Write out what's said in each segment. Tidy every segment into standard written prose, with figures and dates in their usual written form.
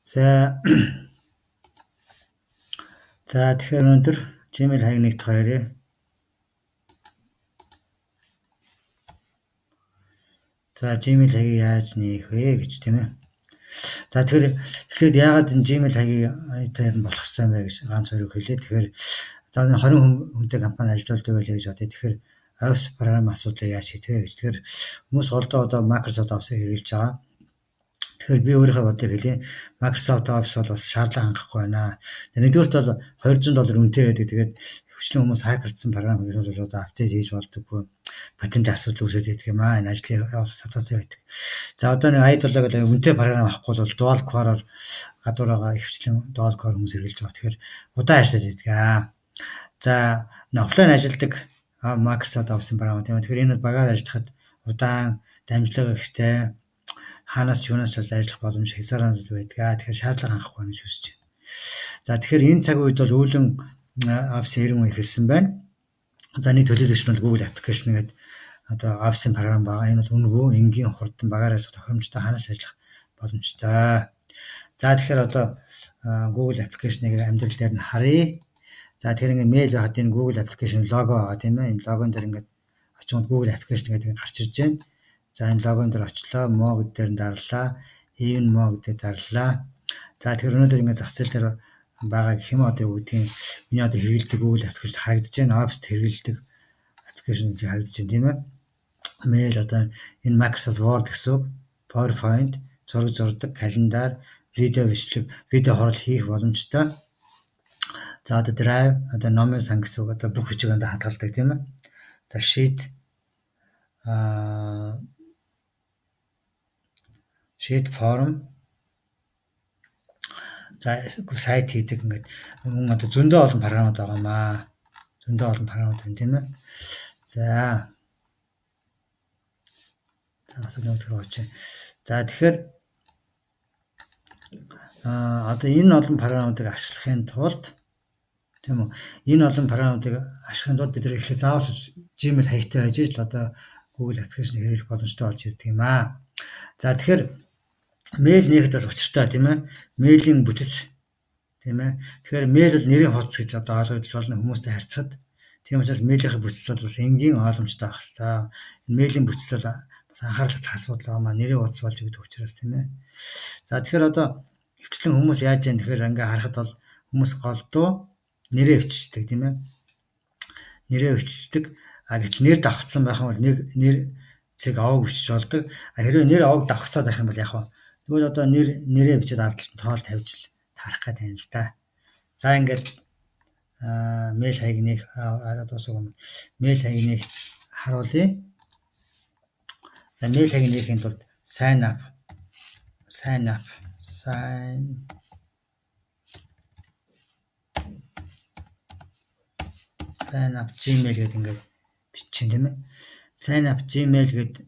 За за тэгэхээр өнөөдөр Gmail хаяг нэгт хоёрыг за Gmail хаягийг яаж нээх вэ гэж тийм ээ. За тэгэхээр эхлээд яагаад энэ Gmail хаягийг нь болох хэрэгтэй юм бэ гэж ганц хоёрыг хэлээ. Тэгэхээр за 20 хүнтэй компани ажилладаг байлаа гэж бодъё. Тэгэхээр Office програм асуудлыг яаж шийдэх вэ гэж. Тэгэхээр хүмүүс голдоо одоо Microsoft Office-ыг хэрэглэж байгаа. Тэгэхээр би өөрийнхөө бодлыг хэлье. Microsoft Office бол бас шаардлага хангахгүй байна. Нэгдүгээрт бол $200 үнэтэй байдаг. Тэгээд хүчлэн хүмүүс хакердсан програм хийсэн бол одоо апдейт хийж болдоггүй. Патент асуудал үүсэж байдаг юм аа. Энэ ажлын сатаатай байдаг. За одоо нэг ID болоо гэдэг үнэтэй програм авахгүй бол dual core-оор гадуур байгаа ихвчлэн dual core хүмүүс хэрэглэж байгаа. Тэгэхээр удаан ажиллаж байдаг. За офлайн ажилладаг Microsoft Office програм тийм. Тэгэхээр энэ бол багаар ажиллахад удаан дамжлага ихтэй хаанаас ч юунаас ч ажиллах боломж хязгаартай байдаг. Тэгэхээр шаардлага хангахгүй гэж хүсэж байна. За тэгэхээр энэ цаг үед бол үүлэн Office 90 ихэлсэн байна. За нэг төлөөлөгч нь Google application гэдэг одоо Office-ын програм байгаа. Энэ бол үнэгүй энгийн хурдан багаар ажиллах тохиромжтой хаанаас ажиллах боломжтой. За тэгэхээр одоо Google application-ыг амьдрал дээр нь харъя. За тэгэхээр ингээд мэйл байхад энэ Google application лого байгаа тийм ээ. Энэ логон дээр ингээд очиод Google application гэдэг гарч ирж байна. За энэ логон дээр очлоо, мо гэдэг дээр дарлаа, even мо гэдэг дарлаа. За тэгэхээр өнөөдөр ингээд зах зээл дээр байгаа гэх юм одоо юу гэдгийг миний одоо хэрэглэдэг Google application харагдаж байна. Office хэрэглэдэг application харагдаж байна тийм ээ. Mail одоо энэ Microsoft Word гэсэн үг, PowerPoint, зураг зурдаг, календар, видео бичлэг, видео хурал хийх боломжтой. За одоо Drive, одоо номын сан гэсэн үг, одоо бүх хүчийг одоо хадгалдаг тийм ээ. Одоо Sheet form. За сайт хийдэг ингээд мөн одоо зөндөө олон програмууд байгаа маа. Зөндөө олон програмууд байна тийм ээ. За тэгэхээр одоо энэ олон програмуудыг ашиглахын тулд тийм үү? Энэ олон програмуудыг ашиглахын тулд бид нар эхлээд заавал Gmail хаягтай байж л одоо Google application хэрэглэх боломжтой болж ирдэг юм аа. За тэгэхээр мэйл нэхэд бас учиртай тийм ээ. Мэйлийн бүтэц тийм ээ. Тэгэхээр мэйл бол нэрийн хуудас гэж одоо ойлгогдож байна хүмүүстэй харьцахад. Тийм учраас мэйлийнхээ бүтэц бол бас энгийн ойлгомжтой байх хэрэгтэй. Мэйлийн бүтэц бол бас анхаарал татах асуудал байгаа маа. Нэрийн хуудас болж өгдөг учраас тийм ээ. За тэгэхээр одоо хвчлэн хүмүүс яаж яах вэ? Тэгэхээр ингээ харахад бол хүмүүс голдуу нэрээ өвчтдөг тийм ээ. Нэрээ өвчтдөг. Гэтэл нэр давхцсан байх юм бол нэр цэг аваг өвчж болдог. Хэрвээ нэр аваг давхцаад байх юм бол яг нь тэгвэл одоо нэрээ бичээд ард тоол тавьж л таарах гэдэг юм л да. За ингээд мэйл хаяг нэг араад усаг мэйл хаяг нэг харуулъя. За мэйл хаяг нэхийн тулд sign up Gmail гэдэг ингээд бичин тийм ээ. Sign up Gmail гэдэг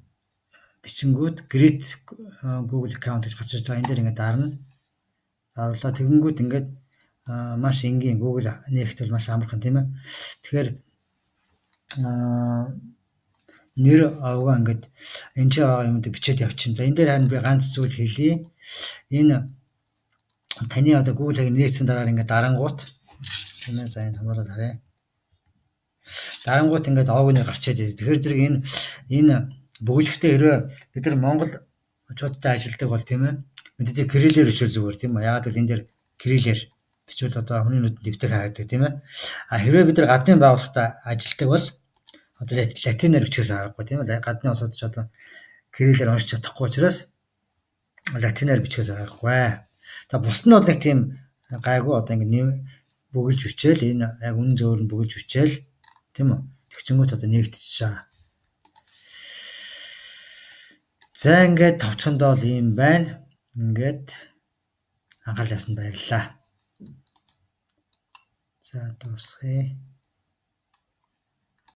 бичингүүд create Google account гэж гарч ирж байгаа. Энэ дээр ингээд дарна. Дарлаа тэгэнгүүт ингээд маш энгийн Google нэхт бол маш амархан тийм ээ. Тэгэхээр нэр авгаа ингээд энэ ч байгаа юмд бичээд явчихна. За энэ дээр харин би ганц зүйл хэлье. Энэ таны одоо Google хаяг нээсэн дараа ингээд дарангуут тийм ээ. За энэ хамгаалаад харъя. Дарангуут ингээд аваг нэр гарч ирээд. Тэгэхээр зэрэг энэ бөглөхтэй хэрэг бид нар Монгол очиодтай ажилладаг бол тийм ээ. Мэдээж кириллээр бичвэл зүгээр тийм үү. Яагаад гэвэл энэ дэр кириллээр бичвэл одоо хүний нүдэнд дэвтэг харагддаг тийм ээ. Хэрвээ бид нар гадны байгууллагатай ажилладаг бол одоо латинаар бичгээс аргагүй тийм ээ. Гадны улсууд ч одоо кириллээр уншиж чадахгүй учраас латинаар бичгээс аргагүй. За бусд нь бол нэг тийм гайгүй одоо ингэ бүгэлж бичээл энэ яг үнэн зөөр нь бүгэлж бичээл тийм үү. Тэгчингүүт одоо нэгтчихэж байгаа. За ингээд товчхондоо л юм байна. Ингээд анхаарал тавьсанд баярлалаа. За дуусгая.